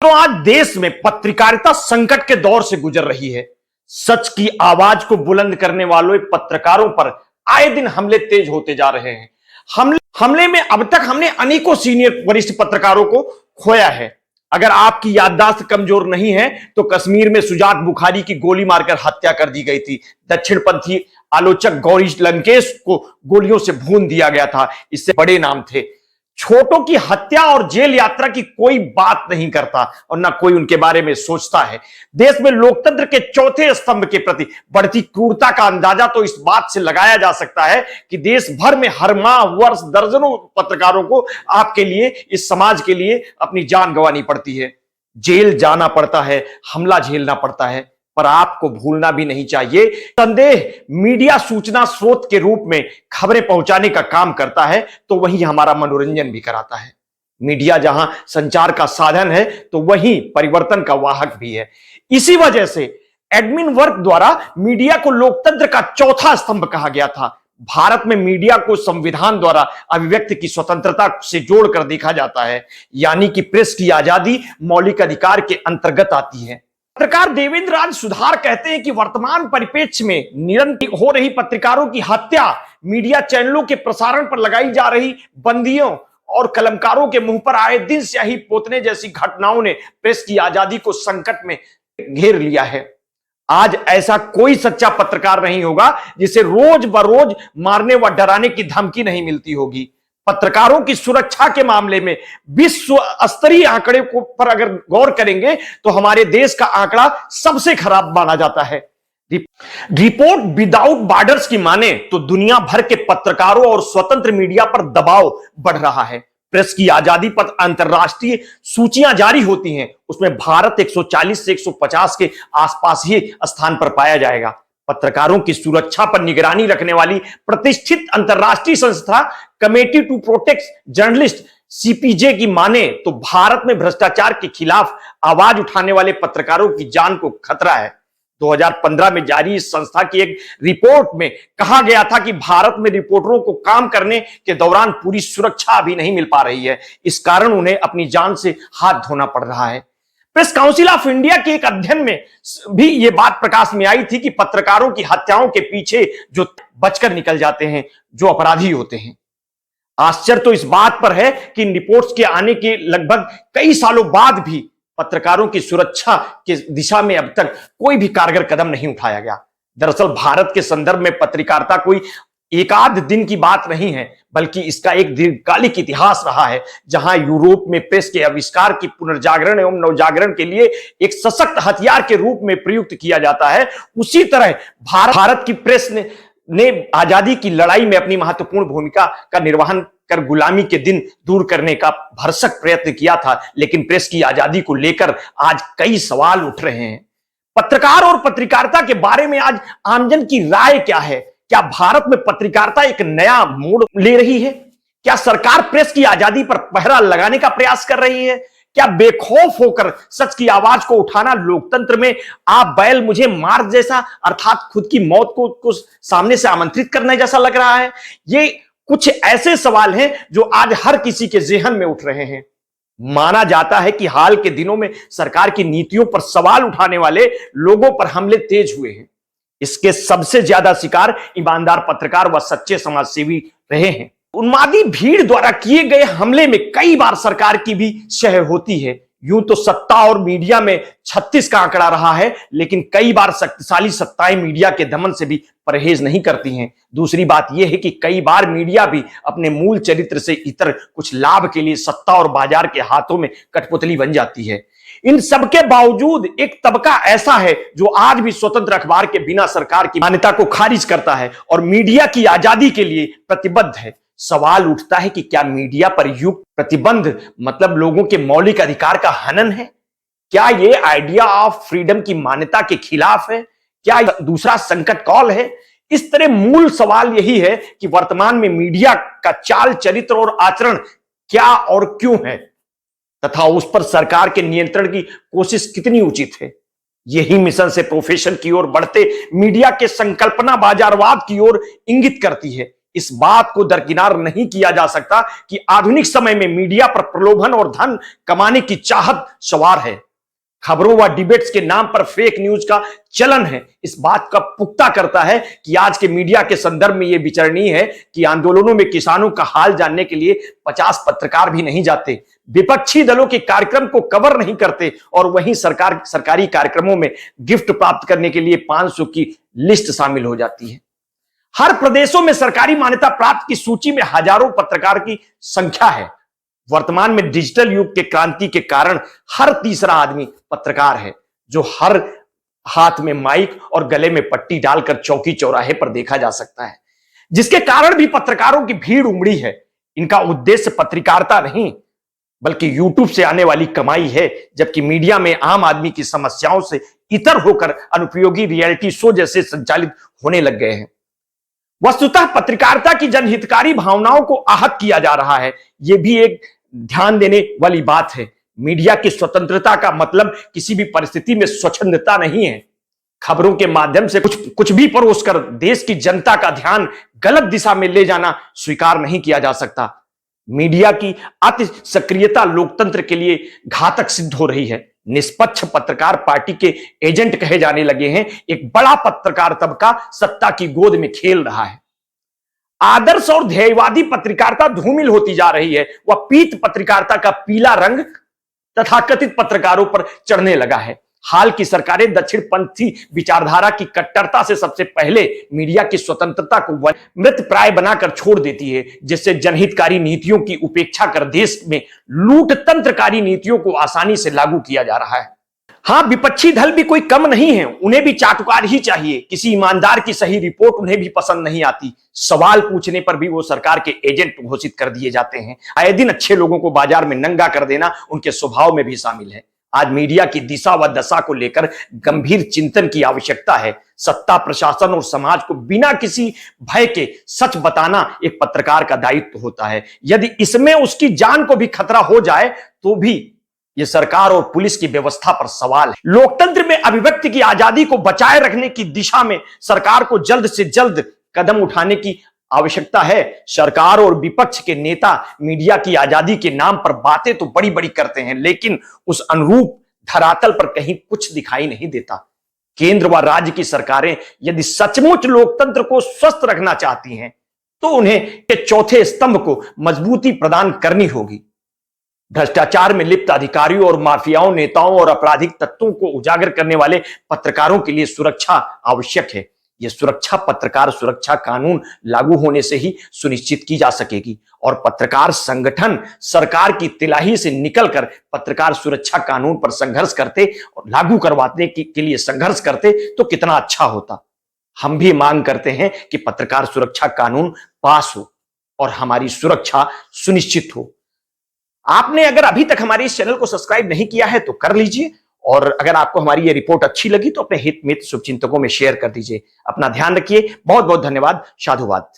तो आज देश में पत्रकारिता संकट के दौर से गुजर रही है। सच की आवाज को बुलंद करने वालों पत्रकारों पर आए दिन हमले तेज होते जा रहे हैं। हमले में अब तक हमने अनेकों सीनियर वरिष्ठ पत्रकारों को खोया है। अगर आपकी याददाश्त कमजोर नहीं है तो कश्मीर में सुजात बुखारी की गोली मारकर हत्या कर दी गई थी। दक्षिणपंथी आलोचक गौरी लंकेश को गोलियों से भून दिया गया था। इससे बड़े नाम थे। छोटों की हत्या और जेल यात्रा की कोई बात नहीं करता और ना कोई उनके बारे में सोचता है। देश में लोकतंत्र के चौथे स्तंभ के प्रति बढ़ती क्रूरता का अंदाजा तो इस बात से लगाया जा सकता है कि देश भर में हर माह वर्ष दर्जनों पत्रकारों को आपके लिए, इस समाज के लिए अपनी जान गंवानी पड़ती है, जेल जाना पड़ता है, हमला झेलना पड़ता है। पर आपको भूलना भी नहीं चाहिए, संदेह मीडिया सूचना स्रोत के रूप में खबरें पहुंचाने का काम करता है तो वहीं हमारा मनोरंजन भी कराता है। मीडिया जहां संचार का साधन है तो वहीं परिवर्तन का वाहक भी है। इसी वजह से एडमिन वर्ग द्वारा मीडिया को लोकतंत्र का चौथा स्तंभ कहा गया था। भारत में मीडिया को संविधान द्वारा अभिव्यक्ति की स्वतंत्रता से जोड़कर देखा जाता है, यानी कि प्रेस की आजादी मौलिक अधिकार के अंतर्गत आती है। पत्रकार देवेंद्र राज सुधार कहते हैं कि वर्तमान परिप्रेक्ष्य में निरंतर हो रही पत्रकारों की हत्या, मीडिया चैनलों के प्रसारण पर लगाई जा रही बंदियों और कलमकारों के मुंह पर आए दिन स्याही पोतने जैसी घटनाओं ने प्रेस की आजादी को संकट में घेर लिया है। आज ऐसा कोई सच्चा पत्रकार नहीं होगा जिसे रोज बरोज मारने व डराने की धमकी नहीं मिलती होगी। पत्रकारों की सुरक्षा के मामले में विश्व स्तरीय आंकड़े को पर अगर गौर करेंगे तो हमारे देश का आंकड़ा सबसे खराब माना जाता है। रिपोर्ट विदाउट बॉर्डर्स की माने तो दुनिया भर के पत्रकारों और स्वतंत्र मीडिया पर दबाव बढ़ रहा है। प्रेस की आजादी पर अंतरराष्ट्रीय सूचियां जारी होती हैं, उसमें भारत 140 से 150 के आसपास ही स्थान पर पाया जाएगा। पत्रकारों की सुरक्षा पर निगरानी रखने वाली प्रतिष्ठित अंतरराष्ट्रीय संस्था committee to protect journalist CPJ की माने तो भारत में भ्रष्टाचार के खिलाफ आवाज उठाने वाले पत्रकारों की जान को खतरा है। 2015 में जारी इस संस्था की एक रिपोर्ट में कहा गया था कि भारत में रिपोर्टरों को काम करने के दौरान पूरी सुरक्षा अभी नहीं मिल पा रही है। इस कारण उन्हें अपनी जान से हाथ धोना पड़ रहा है। प्रेस काउंसिल ऑफ इंडिया के एक अध्ययन में भी यह बात प्रकाश में आई थी कि पत्रकारों की हत्याओं के पीछे जो बचकर निकल जाते हैं, जो अपराधी होते हैं। आश्चर्य तो इस बात पर है कि इन रिपोर्ट्स के आने के लगभग कई सालों बाद भी पत्रकारों की सुरक्षा की दिशा में अब तक कोई भी कारगर कदम नहीं उठाया गया। दरअसल भारत के संदर्भ में पत्रकारिता कोई एक आध दिन की बात नहीं है, बल्कि इसका एक दीर्घकालिक इतिहास रहा है, जहां यूरोप में प्रेस के आविष्कार की पुनर्जागरण एवं नवजागरण के लिए एक सशक्त हथियार के रूप में प्रयुक्त किया जाता है। उसी तरह भारत की प्रेस ने आजादी की लड़ाई में अपनी महत्वपूर्ण भूमिका का निर्वहन कर गुलामी के दिन दूर करने का भरसक प्रयत्न किया था। लेकिन प्रेस की आजादी को लेकर आज कई सवाल उठ रहे हैं। पत्रकार और पत्रकारिता के बारे में आज आमजन की राय क्या है? क्या भारत में पत्रकारिता एक नया मोड़ ले रही है? क्या सरकार प्रेस की आजादी पर पहरा लगाने का प्रयास कर रही है? क्या बेखौफ होकर सच की आवाज को उठाना लोकतंत्र में आप बैल मुझे मार जैसा, अर्थात खुद की मौत को सामने से आमंत्रित करने जैसा लग रहा है? ये कुछ ऐसे सवाल हैं जो आज हर किसी के जेहन में उठ रहे हैं। माना जाता है कि हाल के दिनों में सरकार की नीतियों पर सवाल उठाने वाले लोगों पर हमले तेज हुए हैं। इसके सबसे ज्यादा शिकार ईमानदार पत्रकार व सच्चे समाजसेवी रहे हैं। उन्मादी भीड़ द्वारा किए गए हमले में कई बार सरकार की भी शह होती है। यूं तो सत्ता और मीडिया में 36 का आंकड़ा रहा है, लेकिन कई बार शक्तिशाली सत्ताएं मीडिया के दमन से भी परहेज नहीं करती हैं। दूसरी बात यह है कि कई बार मीडिया भी अपने मूल चरित्र से इतर कुछ लाभ के लिए सत्ता और बाजार के हाथों में कठपुतली बन जाती है। इन सबके बावजूद एक तबका ऐसा है जो आज भी स्वतंत्र अखबार के बिना सरकार की मान्यता को खारिज करता है और मीडिया की आजादी के लिए प्रतिबद्ध है। सवाल उठता है कि क्या मीडिया पर युक्त प्रतिबंध मतलब लोगों के मौलिक अधिकार का हनन है? क्या यह आइडिया ऑफ फ्रीडम की मान्यता के खिलाफ है? क्या दूसरा संकट कॉल है? इस तरह मूल सवाल यही है कि वर्तमान में मीडिया का चाल चरित्र और आचरण क्या और क्यों है, तथा उस पर सरकार के नियंत्रण की कोशिश कितनी उचित है। यही मिशन से प्रोफेशन की ओर बढ़ते मीडिया के संकल्पना बाजारवाद की ओर इंगित करती है। इस बात को दरकिनार नहीं किया जा सकता कि आधुनिक समय में मीडिया पर प्रलोभन और धन कमाने की चाहत सवार है। खबरों व डिबेट्स के नाम पर फेक न्यूज का चलन है। इस बात का पुख्ता करता है कि आज के मीडिया के संदर्भ में यह विचारणीय है कि आंदोलनों में किसानों का हाल जानने के लिए 50 पत्रकार भी नहीं जाते, विपक्षी दलों के कार्यक्रम को कवर नहीं करते और वहीं सरकारी कार्यक्रमों में गिफ्ट प्राप्त करने के लिए 500 की लिस्ट शामिल हो जाती है। हर प्रदेशों में सरकारी मान्यता प्राप्त की सूची में हजारों पत्रकार की संख्या है। वर्तमान में डिजिटल युग के क्रांति के कारण हर तीसरा आदमी पत्रकार है, जो हर हाथ में माइक और गले में पट्टी डालकर चौकी चौराहे पर देखा जा सकता है, जिसके कारण भी पत्रकारों की भीड़ उमड़ी है। इनका उद्देश्य पत्रकारिता नहीं बल्कि यूट्यूब से आने वाली कमाई है, जबकि मीडिया में आम आदमी की समस्याओं से इतर होकर अनुपयोगी रियलिटी शो जैसे संचालित होने लग गए हैं। वस्तुतः पत्रकारिता की जनहितकारी भावनाओं को आहत किया जा रहा है। यह भी एक ध्यान देने वाली बात है। मीडिया की स्वतंत्रता का मतलब किसी भी परिस्थिति में स्वच्छंदता नहीं है। खबरों के माध्यम से कुछ भी परोसकर देश की जनता का ध्यान गलत दिशा में ले जाना स्वीकार नहीं किया जा सकता। मीडिया की अति सक्रियता लोकतंत्र के लिए घातक सिद्ध हो रही है। निष्पक्ष पत्रकार पार्टी के एजेंट कहे जाने लगे हैं। एक बड़ा पत्रकार तबका सत्ता की गोद में खेल रहा है। आदर्श और ध्येयवादी पत्रकारिता धूमिल होती जा रही है। वह पीत पत्रकारिता का पीला रंग तथाकथित पत्रकारों पर चढ़ने लगा है। हाल की सरकारें दक्षिणपंथी विचारधारा की कट्टरता से सबसे पहले मीडिया की स्वतंत्रता को मृत प्राय बनाकर छोड़ देती है, जिससे जनहितकारी नीतियों की उपेक्षा कर देश में लूटतंत्रकारी नीतियों को आसानी से लागू किया जा रहा है। हां, विपक्षी दल भी कोई कम नहीं है। उन्हें भी चाटुकार ही चाहिए। किसी ईमानदार की सही रिपोर्ट उन्हें भी पसंद नहीं आती। सवाल पूछने पर भी वो सरकार के एजेंट घोषित कर दिए जाते हैं। आए दिन अच्छे लोगों को बाजार में नंगा कर देना उनके स्वभाव में भी शामिल है। आज मीडिया की दिशा व दशा को लेकर गंभीर चिंतन की आवश्यकता है। सत्ता, प्रशासन और समाज को बिना किसी भय के सच बताना एक पत्रकार का दायित्व होता है। यदि इसमें उसकी जान को भी खतरा हो जाए तो भी यह सरकार और पुलिस की व्यवस्था पर सवाल है। लोकतंत्र में अभिव्यक्ति की आजादी को बचाए रखने की दिशा में सरकार को जल्द से जल्द कदम उठाने की आवश्यकता है। सरकार और विपक्ष के नेता मीडिया की आजादी के नाम पर बातें तो बड़ी बड़ी करते हैं, लेकिन उस अनुरूप धरातल पर कहीं कुछ दिखाई नहीं देता। केंद्र व राज्य की सरकारें यदि सचमुच लोकतंत्र को स्वस्थ रखना चाहती हैं तो उन्हें के चौथे स्तंभ को मजबूती प्रदान करनी होगी। भ्रष्टाचार में लिप्त अधिकारियों और माफियाओं, नेताओं और आपराधिक तत्वों को उजागर करने वाले पत्रकारों के लिए सुरक्षा आवश्यक है। यह सुरक्षा पत्रकार सुरक्षा कानून लागू होने से ही सुनिश्चित की जा सकेगी और पत्रकार संगठन सरकार की तिलाही से निकलकर पत्रकार सुरक्षा कानून पर संघर्ष करते और लागू करवाने के लिए संघर्ष करते तो कितना अच्छा होता। हम भी मांग करते हैं कि पत्रकार सुरक्षा कानून पास हो और हमारी सुरक्षा सुनिश्चित हो। आपने अगर अभी तक हमारे इस चैनल को सब्सक्राइब नहीं किया है तो कर लीजिए, और अगर आपको हमारी ये रिपोर्ट अच्छी लगी तो अपने हित मित्र शुभचिंतकों में शेयर कर दीजिए। अपना ध्यान रखिए। बहुत बहुत धन्यवाद। साधुवाद।